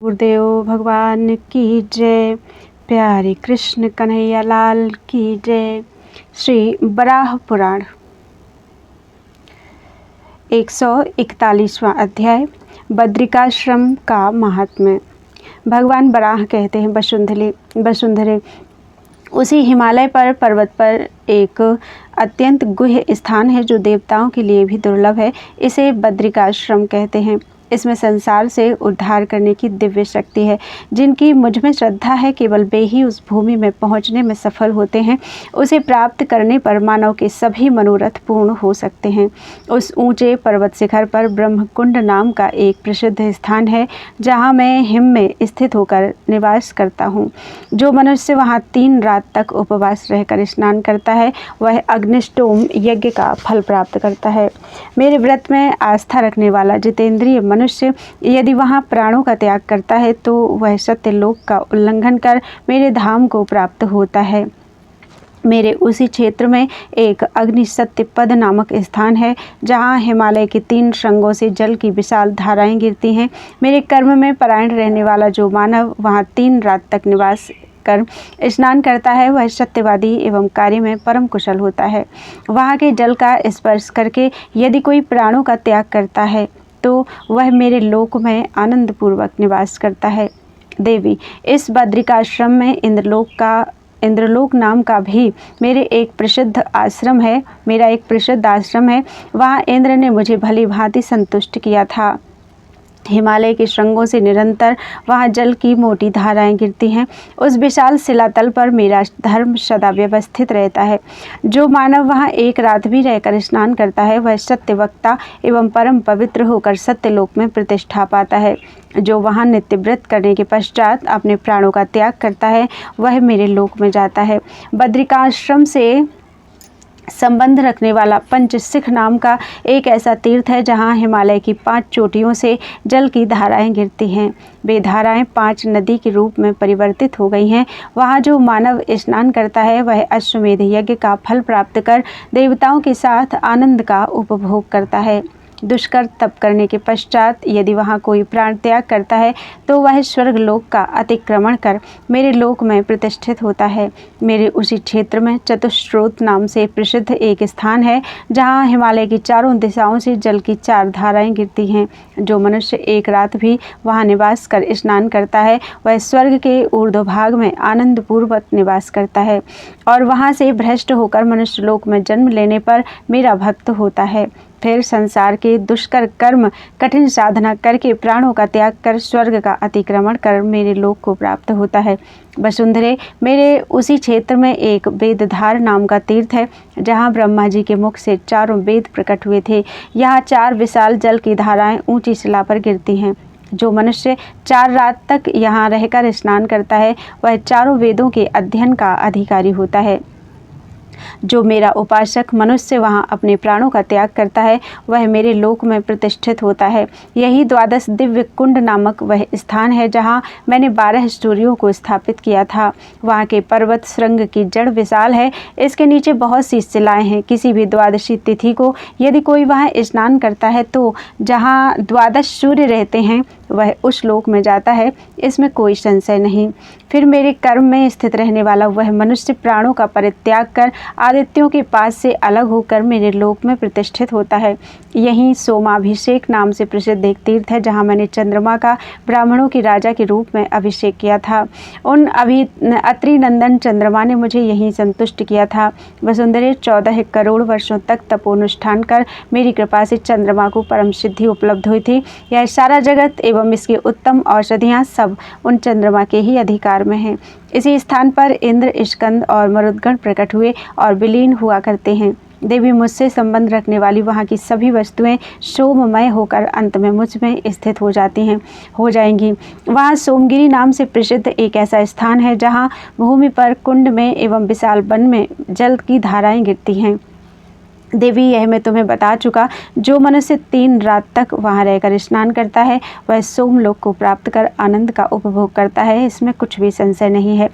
गुरुदेव भगवान की जय। प्यारे कृष्ण कन्हैया लाल की जय। श्री वराह पुराण 141वां अध्याय बद्रिकाश्रम का महात्म्य। भगवान वराह कहते हैं, वसुंधरे उसी हिमालय पर पर्वत पर एक अत्यंत गुह्य स्थान है जो देवताओं के लिए भी दुर्लभ है। इसे बद्रिकाश्रम कहते हैं। इसमें संसार से उद्धार करने की दिव्य शक्ति है। जिनकी मुझ में श्रद्धा है, केवल वे ही उस भूमि में पहुंचने में सफल होते हैं। उसे प्राप्त करने पर मानव के सभी मनोरथ पूर्ण हो सकते हैं। उस ऊंचे पर्वत शिखर पर ब्रह्मकुंड नाम का एक प्रसिद्ध स्थान है, जहां मैं हिम में स्थित होकर निवास करता हूं। जो मनुष्य वहां 3 रात तक उपवास रहकर स्नान करता है, वह अग्निष्टोम यज्ञ का फल प्राप्त करता है। मेरे व्रत में आस्था रखने वाला जितेंद्रिय मनुष्य यदि वहाँ प्राणों का त्याग करता है, तो वह सत्यलोक का उल्लंघन कर मेरे धाम को प्राप्त होता है। मेरे उसी क्षेत्र में एक अग्नि सत्यपद नामक स्थान है, जहाँ हिमालय के 3 श्रृंगों से जल की विशाल धाराएं गिरती हैं। मेरे कर्म में परायण रहने वाला जो मानव वहाँ 3 रात तक निवास कर स्नान करता है, वह सत्यवादी एवं कार्य में परम कुशल होता है। वहाँ के जल का स्पर्श करके यदि कोई प्राणों का त्याग करता है, तो वह मेरे लोक में आनंद पूर्वक निवास करता है। देवी, इस बद्रिकाश्रम में इंद्रलोक नाम का भी मेरा एक प्रसिद्ध आश्रम है। वहाँ इंद्र ने मुझे भली भांति संतुष्ट किया था। हिमालय के श्रृंगों से निरंतर वहाँ जल की मोटी धाराएं गिरती हैं। उस विशाल शिलातल पर मेरा धर्म सदा व्यवस्थित रहता है। जो मानव वहाँ 1 रात भी रहकर स्नान करता है, वह सत्यवक्ता एवं परम पवित्र होकर सत्यलोक में प्रतिष्ठा पाता है। जो वहाँ नित्य व्रत करने के पश्चात अपने प्राणों का त्याग करता है, वह मेरे लोक में जाता है। बद्रिकाश्रम से संबंध रखने वाला पंचशिख नाम का एक ऐसा तीर्थ है, जहाँ हिमालय की 5 चोटियों से जल की धाराएं गिरती हैं। वे धाराएं 5 नदी के रूप में परिवर्तित हो गई हैं। वहाँ जो मानव स्नान करता है, वह अश्वमेध यज्ञ का फल प्राप्त कर देवताओं के साथ आनंद का उपभोग करता है। दुष्कर तप करने के पश्चात यदि वहाँ कोई प्राण त्याग करता है, तो वह स्वर्ग लोक का अतिक्रमण कर मेरे लोक में प्रतिष्ठित होता है। मेरे उसी क्षेत्र में चतुस्रोत नाम से प्रसिद्ध एक स्थान है, जहाँ हिमालय की चारों दिशाओं से जल की 4 धाराएं गिरती हैं। जो मनुष्य 1 रात भी वहाँ निवास कर स्नान करता है, वह स्वर्ग के ऊर्ध्व भाग में आनंद पूर्वक निवास करता है और वहाँ से भ्रष्ट होकर मनुष्य लोक में जन्म लेने पर मेरा भक्त होता है। फिर संसार के दुष्कर कर्म कठिन साधना करके प्राणों का त्याग कर स्वर्ग का अतिक्रमण कर मेरे लोक को प्राप्त होता है। वसुंधरे, मेरे उसी क्षेत्र में एक वेदधार नाम का तीर्थ है, जहाँ ब्रह्मा जी के मुख से 4 वेद प्रकट हुए थे। यहाँ 4 विशाल जल की धाराएं ऊंची शिला पर गिरती हैं। जो मनुष्य 4 रात तक यहाँ रहकर स्नान करता है, वह 4 वेदों के अध्ययन का अधिकारी होता है। जो मेरा उपासक मनुष्य वहाँ अपने प्राणों का त्याग करता है, वह मेरे लोक में प्रतिष्ठित होता है। यही 12 दिव्य कुंड नामक वह स्थान है, जहाँ मैंने 12 सूर्यों को स्थापित किया था। वहाँ के पर्वत श्रृंग की जड़ विशाल है। इसके नीचे बहुत सी शिलाएं हैं। किसी भी 12वीं तिथि को यदि कोई वहाँ स्नान करता है, तो जहाँ 12 सूर्य रहते हैं, वह उस लोक में जाता है। इसमें कोई संशय नहीं। फिर मेरे कर्म में स्थित रहने वाला वह मनुष्य प्राणों का परित्याग कर आदित्यों के पास से अलग होकर मेरे लोक में प्रतिष्ठित होता है। यहीं सोमाभिषेक नाम से प्रसिद्ध एक तीर्थ है, जहाँ मैंने चंद्रमा का ब्राह्मणों के राजा के रूप में अभिषेक किया था। उन अत्रि नंदन चंद्रमा ने मुझे यहीं संतुष्ट किया था। वसुंधरे, 14 करोड़ वर्षों तक तपोनुष्ठान कर मेरी कृपा से चंद्रमा को परम सिद्धि उपलब्ध हुई थी। यह सारा जगत एवं इसकी उत्तम औषधियाँ सब उन चंद्रमा के ही अधिकार में हैं। इसी स्थान पर इंद्र, स्कंद और मरुदगण प्रकट हुए और विलीन हुआ करते हैं। देवी, मुझसे संबंध रखने वाली वहाँ की सभी वस्तुएं सोममय होकर अंत में मुझ में स्थित हो जाएंगी। वहाँ सोमगिरी नाम से प्रसिद्ध एक ऐसा स्थान है, जहाँ भूमि पर कुंड में एवं विशाल वन में जल की धाराएं गिरती हैं। देवी, यह मैं तुम्हें बता चुका। जो मनुष्य 3 रात तक वहाँ रहकर स्नान करता है वह सोमलोक को प्राप्त कर आनंद का उपभोग करता है, इसमें कुछ भी संशय नहीं है।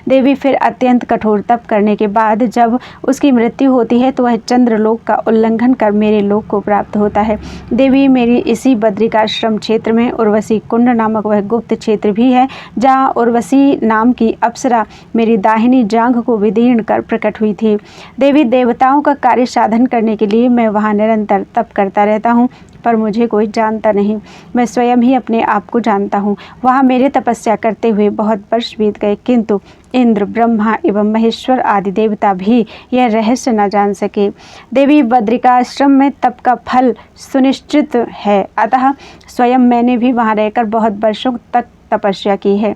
देवी, फिर अत्यंत कठोर तप करने के बाद जब उसकी मृत्यु होती है तो वह चंद्रलोक का उल्लंघन कर मेरे लोक को प्राप्त होता है। देवी, मेरी इसी बद्रिकाश्रम क्षेत्र में उर्वशी कुंड नामक वह गुप्त क्षेत्र भी है, जहाँ उर्वशी नाम की अप्सरा मेरी दाहिनी जांघ को विदीर्ण कर प्रकट हुई थी। देवी, देवताओं का कार्य साधन करने के लिए मैं वहाँ निरंतर तप करता रहता हूँ, पर मुझे कोई जानता नहीं। मैं स्वयं ही अपने आप को जानता हूँ। वहाँ मेरे तपस्या करते हुए बहुत वर्ष बीत गए, किंतु इंद्र, ब्रह्मा एवं महेश्वर आदि देवता भी यह रहस्य न जान सके। देवी, बद्रिकाश्रम में तप का फल सुनिश्चित है, अतः स्वयं मैंने भी वहाँ रहकर बहुत वर्षों तक तपस्या की है।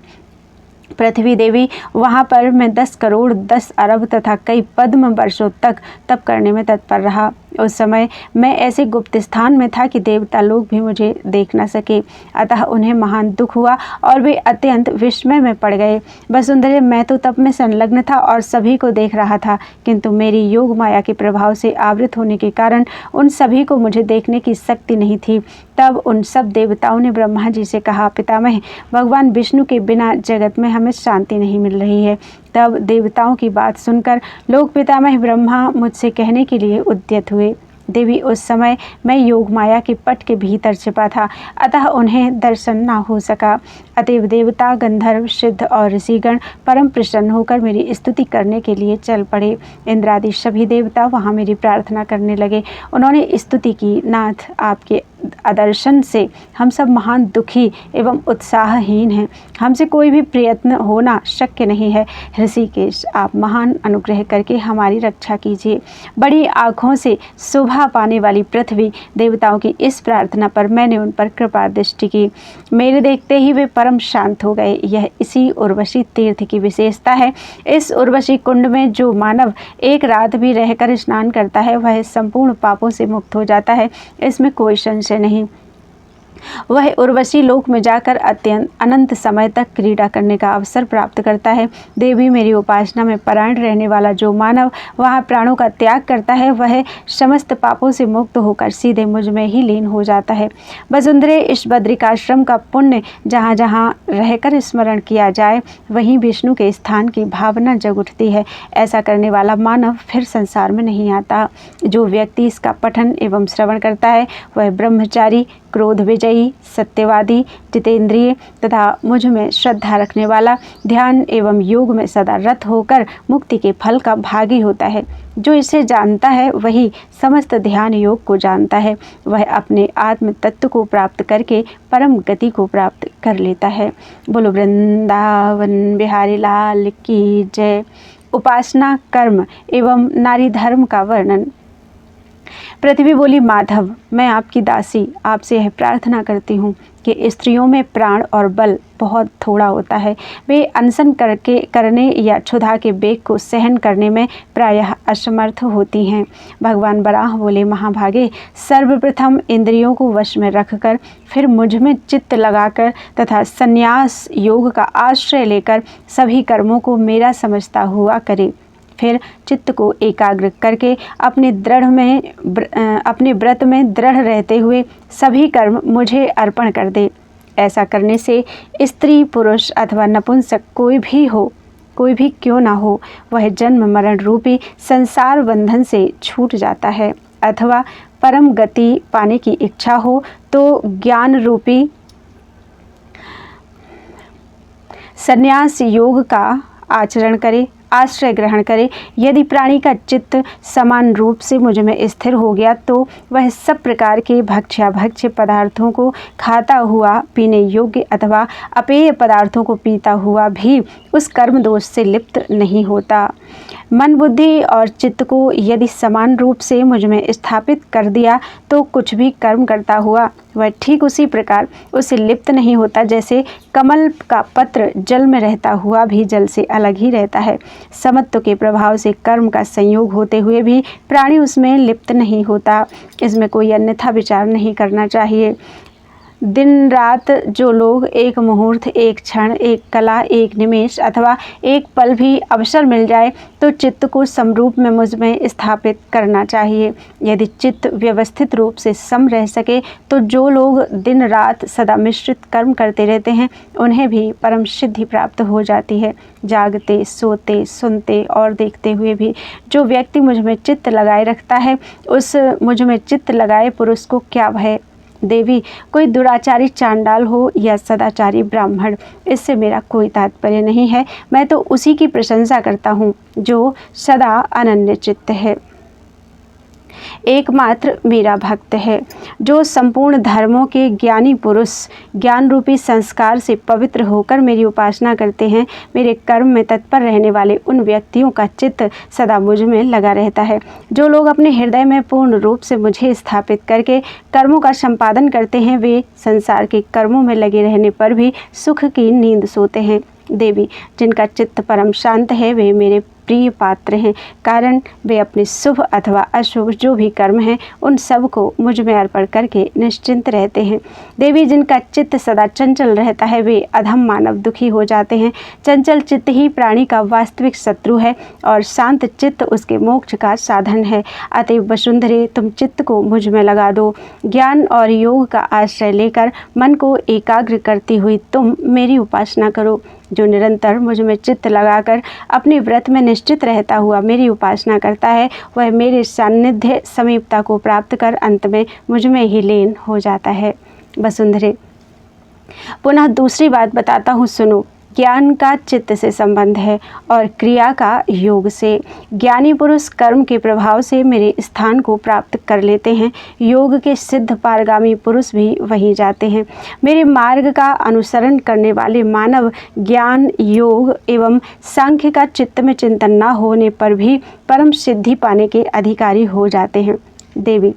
पृथ्वी देवी, वहाँ पर मैं 10 करोड़ 10 अरब तथा कई पद्म वर्षों तक तप करने में तत्पर रहा। उस समय मैं ऐसे गुप्त स्थान में था कि देवता लोग भी मुझे देख न सके, अतः उन्हें महान दुख हुआ और वे अत्यंत विस्मय में पड़ गए। वसुंधरे, मैं तो तप में संलग्न था और सभी को देख रहा था, किंतु मेरी योग माया के प्रभाव से आवृत होने के कारण उन सभी को मुझे देखने की शक्ति नहीं थी। तब उन सब देवताओं ने ब्रह्मा जी से कहा, पितामह, भगवान विष्णु के बिना जगत में हमें शांति नहीं मिल रही है। तब देवताओं की बात सुनकर लोक पितामह ब्रह्मा मुझसे कहने के लिए उद्यत हुए। देवी, उस समय मैं योग माया के पट के भीतर छिपा था, अतः उन्हें दर्शन न हो सका। अतएव देवता, गंधर्व, सिद्ध और ऋषिगण परम प्रसन्न होकर मेरी स्तुति करने के लिए चल पड़े। इंद्रादि सभी देवता वहाँ मेरी प्रार्थना करने लगे। उन्होंने स्तुति की, नाथ, आपके आदर्शन से हम सब महान दुखी एवं उत्साहहीन हैं। हमसे कोई भी प्रयत्न होना शक्य नहीं है। ऋषिकेश, आप महान अनुग्रह करके हमारी रक्षा कीजिए। बड़ी आँखों से शोभा पाने वाली पृथ्वी देवताओं की इस प्रार्थना पर मैंने उन पर कृपा दृष्टि की। मेरे देखते ही वे परम शांत हो गए। यह इसी उर्वशी तीर्थ की विशेषता है। इस उर्वशी कुंड में जो मानव एक रात भी रहकर स्नान करता है वह संपूर्ण पापों से मुक्त हो जाता है, इसमें कोई संशय नहीं। वह उर्वशी लोक में जाकर अत्यंत अनंत समय तक क्रीड़ा करने का अवसर प्राप्त करता है। देवी, मेरी उपासना में परायण रहने वाला जो मानव वहाँ प्राणों का त्याग करता है वह समस्त पापों से मुक्त होकर सीधे मुझ में ही लीन हो जाता है। वसुंधरे, इस बद्रिकाश्रम का पुण्य जहाँ जहाँ रहकर स्मरण किया जाए वहीं विष्णु के स्थान की भावना जग उठती है। ऐसा करने वाला मानव फिर संसार में नहीं आता। जो व्यक्ति इसका पठन एवं श्रवण करता है वह ब्रह्मचारी, क्रोध विजयी, सत्यवादी, जितेंद्रिय तथा मुझ में श्रद्धा रखने वाला, ध्यान एवं योग में सदा रत होकर मुक्ति के फल का भागी होता है। जो इसे जानता है वही समस्त ध्यान योग को जानता है। वह अपने आत्म तत्व को प्राप्त करके परम गति को प्राप्त कर लेता है। बोलो वृंदावन बिहारी लाल की जय। उपासना, कर्म एवं नारी धर्म का वर्णन। पृथ्वी बोली, माधव, मैं आपकी दासी आपसे यह प्रार्थना करती हूँ कि स्त्रियों में प्राण और बल बहुत थोड़ा होता है। वे अनशन करने या क्षुधा के बेग को सहन करने में प्रायः असमर्थ होती हैं। भगवान बराह बोले, महाभागे, सर्वप्रथम इंद्रियों को वश में रखकर फिर मुझ में चित्त लगाकर तथा संन्यास योग का आश्रय लेकर सभी कर्मों को मेरा समझता हुआ करे। फिर चित्त को एकाग्र करके अपने व्रत में दृढ़ रहते हुए सभी कर्म मुझे अर्पण कर दे। ऐसा करने से स्त्री, पुरुष अथवा नपुंसक कोई भी क्यों ना हो, वह जन्म मरण रूपी संसार बंधन से छूट जाता है। अथवा परम गति पाने की इच्छा हो तो ज्ञान रूपी संन्यास योग का आचरण करे, आश्रय ग्रहण करे। यदि प्राणी का चित्त समान रूप से मुझ में स्थिर हो गया तो वह सब प्रकार के भक्ष्य पदार्थों को खाता हुआ, पीने योग्य अथवा अपेय पदार्थों को पीता हुआ भी उस कर्म दोष से लिप्त नहीं होता। मन, बुद्धि और चित्त को यदि समान रूप से मुझ में स्थापित कर दिया तो कुछ भी कर्म करता हुआ वह ठीक उसी प्रकार उससे लिप्त नहीं होता जैसे कमल का पत्र जल में रहता हुआ भी जल से अलग ही रहता है। समत्व के प्रभाव से कर्म का संयोग होते हुए भी प्राणी उसमें लिप्त नहीं होता। इसमें कोई अन्यथा विचार नहीं करना चाहिए। दिन रात जो लोग एक मुहूर्त, एक क्षण, एक कला, एक निमेष अथवा एक पल भी अवसर मिल जाए तो चित्त को समरूप में मुझ में स्थापित करना चाहिए। यदि चित्त व्यवस्थित रूप से सम रह सके तो जो लोग दिन रात सदा मिश्रित कर्म करते रहते हैं उन्हें भी परम सिद्धि प्राप्त हो जाती है। जागते, सोते, सुनते और देखते हुए भी जो व्यक्ति मुझ में चित्त लगाए रखता है उस मुझ में चित्त लगाए पुरुष को क्या भय। देवी, कोई दुराचारी चांडाल हो या सदाचारी ब्राह्मण, इससे मेरा कोई तात्पर्य नहीं है। मैं तो उसी की प्रशंसा करता हूँ जो सदा अनन्य चित्त है, एकमात्र मेरा भक्त है। जो संपूर्ण धर्मों के ज्ञानी पुरुष ज्ञान रूपी संस्कार से पवित्र होकर मेरी उपासना करते हैं, मेरे कर्म में तत्पर रहने वाले उन व्यक्तियों का चित्त सदा मुझ में लगा रहता है। जो लोग अपने हृदय में पूर्ण रूप से मुझे स्थापित करके कर्मों का संपादन करते हैं वे संसार के कर्मों में लगे रहने पर भी सुख की नींद सोते हैं। देवी, जिनका चित्त परम शांत है वे मेरे प्रिय पात्र हैं, कारण वे अपने शुभ अथवा अशुभ जो भी कर्म हैं उन सब को मुझ में अर्पण करके निश्चिंत रहते हैं। देवी, जिनका चित्त सदा चंचल रहता है वे अधम मानव दुखी हो जाते हैं। चंचल चित्त ही प्राणी का वास्तविक शत्रु है और शांत चित्त उसके मोक्ष का साधन है। अतएव वसुंधरे, तुम चित्त को मुझ में लगा दो। ज्ञान और योग का आश्रय लेकर मन को एकाग्र करती हुई तुम मेरी उपासना करो। जो निरंतर मुझ में चित्त लगाकर अपने व्रत में निश्चित रहता हुआ मेरी उपासना करता है वह मेरे सान्निध्य समीपता को प्राप्त कर अंत में मुझ में ही लीन हो जाता है। वसुंधरे, पुनः दूसरी बात बताता हूँ, सुनो। ज्ञान का चित्त से संबंध है और क्रिया का योग से। ज्ञानी पुरुष कर्म के प्रभाव से मेरे स्थान को प्राप्त कर लेते हैं। योग के सिद्ध पारगामी पुरुष भी वहीं जाते हैं। मेरे मार्ग का अनुसरण करने वाले मानव ज्ञान, योग एवं सांख्य का चित्त में चिंतन न होने पर भी परम सिद्धि पाने के अधिकारी हो जाते हैं। देवी,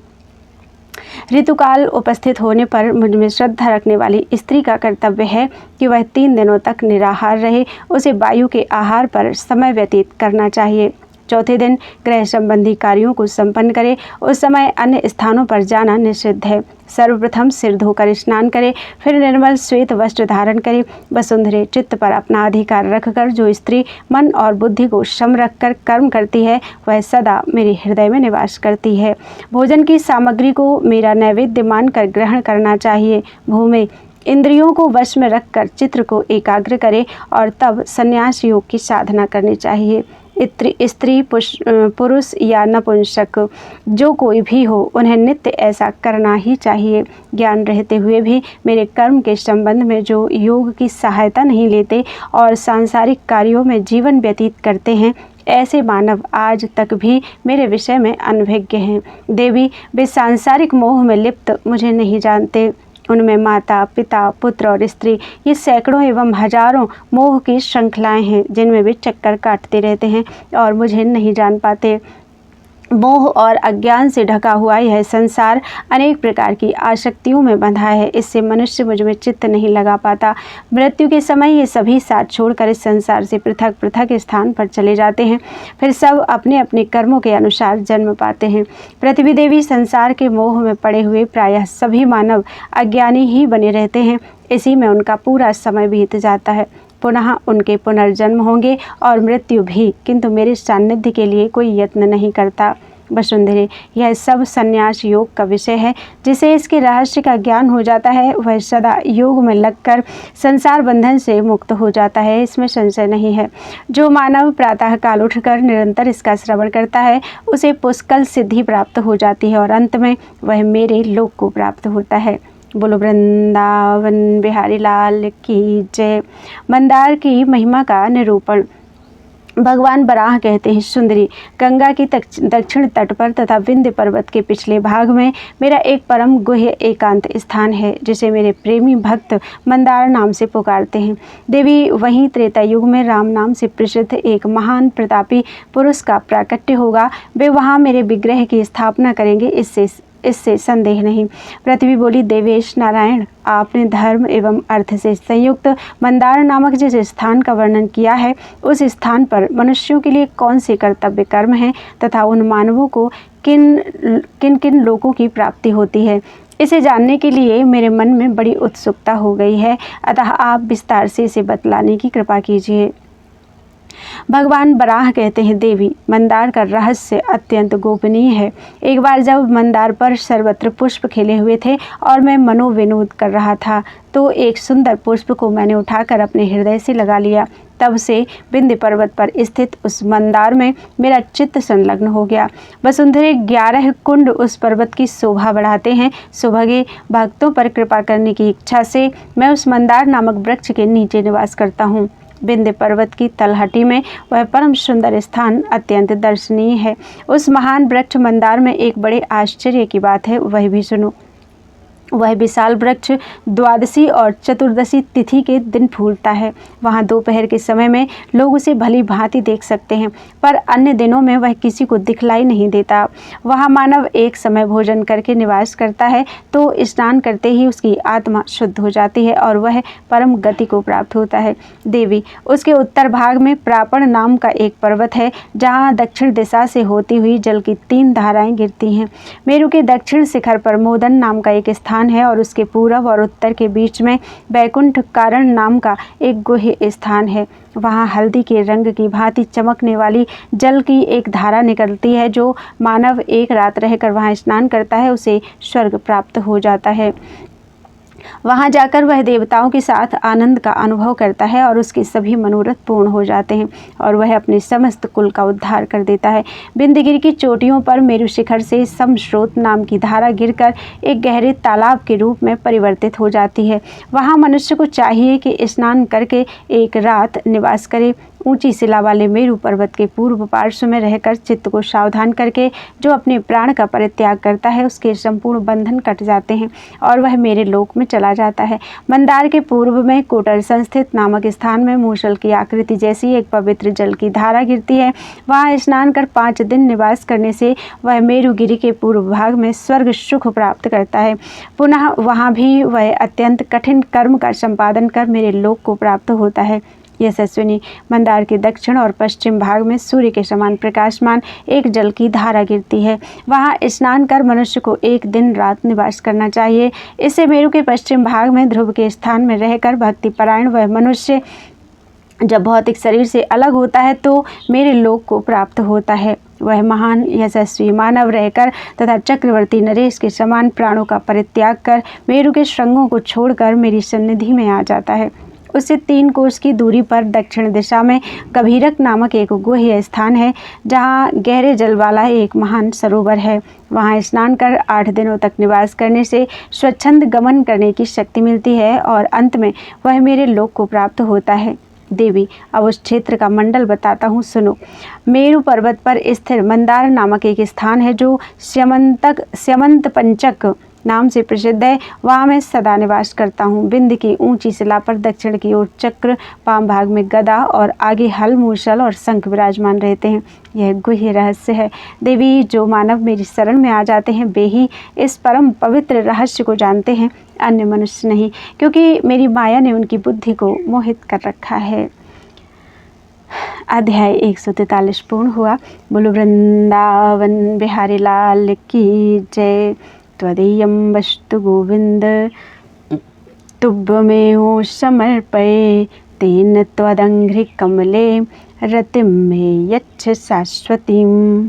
ऋतुकाल उपस्थित होने पर मुझ में श्रद्धा रखने वाली स्त्री का कर्तव्य है कि वह 3 दिनों तक निराहार रहे। उसे वायु के आहार पर समय व्यतीत करना चाहिए। चौथे दिन गृह संबंधी कार्यों को संपन्न करे। उस समय अन्य स्थानों पर जाना निषिद्ध है। सर्वप्रथम सिर धोकर स्नान करे, फिर निर्मल श्वेत वस्त्र धारण करे। वसुंधरे, चित्त पर अपना अधिकार रखकर जो स्त्री मन और बुद्धि को सम रखकर कर्म करती है वह सदा मेरे हृदय में निवास करती है। भोजन की सामग्री को मेरा नैवेद्य मानकर ग्रहण करना चाहिए। भूमि, इंद्रियों को वश में रखकर चित्त को एकाग्र करे और तब संन्यास योग की साधना करनी चाहिए। स्त्री पुरुष या नपुंसक जो कोई भी हो उन्हें नित्य ऐसा करना ही चाहिए। ज्ञान रहते हुए भी मेरे कर्म के संबंध में जो योग की सहायता नहीं लेते और सांसारिक कार्यों में जीवन व्यतीत करते हैं ऐसे मानव आज तक भी मेरे विषय में अनभिज्ञ हैं। देवी, वे सांसारिक मोह में लिप्त मुझे नहीं जानते। उनमें माता, पिता, पुत्र और स्त्री ये सैकड़ों एवं हजारों मोह की श्रृंखलाएं हैं जिनमें वे चक्कर काटते रहते हैं और मुझे नहीं जान पाते। मोह और अज्ञान से ढका हुआ यह संसार अनेक प्रकार की आसक्तियों में बंधा है। इससे मनुष्य मुझ में चित्त नहीं लगा पाता। मृत्यु के समय ये सभी साथ छोड़कर इस संसार से पृथक पृथक स्थान पर चले जाते हैं। फिर सब अपने अपने कर्मों के अनुसार जन्म पाते हैं। पृथ्वी देवी, संसार के मोह में पड़े हुए प्रायः सभी मानव अज्ञानी ही बने रहते हैं। इसी में उनका पूरा समय बीत जाता है। पुनः उनके पुनर्जन्म होंगे और मृत्यु भी, किंतु मेरे सान्निध्य के लिए कोई यत्न नहीं करता। वसुंधरे, यह सब संन्यास योग का विषय है। जिसे इसके रहस्य का ज्ञान हो जाता है वह सदा योग में लगकर संसार बंधन से मुक्त हो जाता है, इसमें संशय नहीं है। जो मानव प्रातः काल उठकर निरंतर इसका श्रवण करता है उसे पुष्कल सिद्धि प्राप्त हो जाती है और अंत में वह मेरे लोक को प्राप्त होता है। बोलो वृंदावन बिहारी लाल की जय। मंदार की महिमा का निरूपण। भगवान बराह कहते हैं, सुंदरी, गंगा की दक्षिण तट पर तथा विंध्य पर्वत के पिछले भाग में मेरा एक परम गुह्य एकांत स्थान है जिसे मेरे प्रेमी भक्त मंदार नाम से पुकारते हैं। देवी, वहीं त्रेता युग में राम नाम से प्रसिद्ध एक महान प्रतापी पुरुष का प्राकट्य होगा। वे वहाँ मेरे विग्रह की स्थापना करेंगे, इससे संदेह नहीं। पृथ्वी बोली, देवेश नारायण, आपने धर्म एवं अर्थ से संयुक्त मंदार नामक जिस स्थान का वर्णन किया है उस स्थान पर मनुष्यों के लिए कौन से कर्तव्य कर्म हैं तथा उन मानवों को किन किन लोगों की प्राप्ति होती है, इसे जानने के लिए मेरे मन में बड़ी उत्सुकता हो गई है, अतः आप विस्तार से इसे बतलाने की कृपा कीजिए। भगवान बराह कहते हैं, देवी, मंदार का रहस्य अत्यंत गोपनीय है। एक बार जब मंदार पर सर्वत्र पुष्प खिले हुए थे और मैं मनोविनोद कर रहा था, तो एक सुंदर पुष्प को मैंने उठाकर अपने हृदय से लगा लिया। तब से विंध्य पर्वत पर स्थित उस मंदार में मेरा चित्त संलग्न हो गया। वसुंधरे 11 कुंड उस पर्वत की शोभा बढ़ाते हैं। सौभाग्य भक्तों पर कृपा करने की इच्छा से मैं उस मंदार नामक वृक्ष के नीचे निवास करता हूँ। विंध्य पर्वत की तलहटी में वह परम सुंदर स्थान अत्यंत दर्शनीय है। उस महान वृक्ष मंदार में एक बड़े आश्चर्य की बात है, वह भी सुनो। वह विशाल वृक्ष द्वादशी और चतुर्दशी तिथि के दिन फूलता है। वहाँ दोपहर के समय में लोग उसे भली भांति देख सकते हैं, पर अन्य दिनों में वह किसी को दिखलाई नहीं देता। वहाँ मानव एक समय भोजन करके निवास करता है तो स्नान करते ही उसकी आत्मा शुद्ध हो जाती है और वह परम गति को प्राप्त होता है। देवी, उसके उत्तर भाग में प्रापण नाम का एक पर्वत है, जहाँ दक्षिण दिशा से होती हुई जल की 3 धाराएं गिरती हैं। मेरु के दक्षिण शिखर पर मोदन नाम का एक स्थान है और उसके पूर्व और उत्तर के बीच में बैकुंठ कारण नाम का एक गुह्य स्थान है। वहाँ हल्दी के रंग की भांति चमकने वाली जल की एक धारा निकलती है। जो मानव एक रात रहकर वहाँ स्नान करता है उसे स्वर्ग प्राप्त हो जाता है। वहाँ जाकर वह देवताओं के साथ आनंद का अनुभव करता है और उसके सभी मनोरथ पूर्ण हो जाते हैं और वह अपने समस्त कुल का उद्धार कर देता है। विंध्यगिरि की चोटियों पर मेरु शिखर से समस्रोत नाम की धारा गिरकर एक गहरे तालाब के रूप में परिवर्तित हो जाती है। वहाँ मनुष्य को चाहिए कि स्नान करके एक रात निवास करे। ऊंची शिला वाले मेरु पर्वत के पूर्व पार्श्व में रहकर चित्त को सावधान करके जो अपने प्राण का परित्याग करता है उसके संपूर्ण बंधन कट जाते हैं और वह मेरे लोक में चला जाता है। मंदार के पूर्व में कोटर संस्थित नामक स्थान में मूसल की आकृति जैसी एक पवित्र जल की धारा गिरती है। वहाँ स्नान कर 5 दिन निवास करने से वह मेरुगिरि के पूर्व भाग में स्वर्ग सुख प्राप्त करता है। पुनः वहाँ भी वह अत्यंत कठिन कर्म का संपादन कर मेरे लोक को प्राप्त होता है। यशस्विनी, मंदार के दक्षिण और पश्चिम भाग में सूर्य के समान प्रकाशमान एक जल की धारा गिरती है। वहाँ स्नान कर मनुष्य को एक दिन रात निवास करना चाहिए। इससे मेरु के पश्चिम भाग में ध्रुव के स्थान में रहकर भक्तिपरायण वह मनुष्य जब भौतिक शरीर से अलग होता है तो मेरे लोक को प्राप्त होता है। वह महान यशस्वी मानव रहकर तथा चक्रवर्ती नरेश के समान प्राणों का परित्याग कर मेरु के श्रृंगों को छोड़कर मेरी सन्निधि में आ जाता है। उससे 3 कोस की दूरी पर दक्षिण दिशा में कभीरक नामक एक गुह्य स्थान है, जहाँ गहरे जल वाला एक महान सरोवर है। वहाँ स्नान कर 8 दिनों तक निवास करने से स्वच्छंद गमन करने की शक्ति मिलती है और अंत में वह मेरे लोक को प्राप्त होता है। देवी, अब उस क्षेत्र का मंडल बताता हूँ, सुनो। मेरु पर्वत पर स्थिर मंदार नामक एक स्थान है जो स्यमंत पंचक नाम से प्रसिद्ध है। वहाँ मैं सदा निवास करता हूँ। विंध्य की ऊंची शिला पर दक्षिण की ओर चक्र, वाम भाग में गदा और आगे हल, मूसल और शंख विराजमान रहते हैं। यह गुह्य रहस्य है। देवी, जो मानव मेरी शरण में आ जाते हैं वे ही इस परम पवित्र रहस्य को जानते हैं, अन्य मनुष्य नहीं, क्योंकि मेरी माया ने उनकी बुद्धि को मोहित कर रखा है। अध्याय 143 पूर्ण हुआ। बोलो वृंदावन बिहारी लाल की जय। त्वदीयं वस्तु गोविंद तुभ्यमेव समर्पये, तेन त्वदङ्घ्रि कमले रतिं मे यच्छ शाश्वतीम्।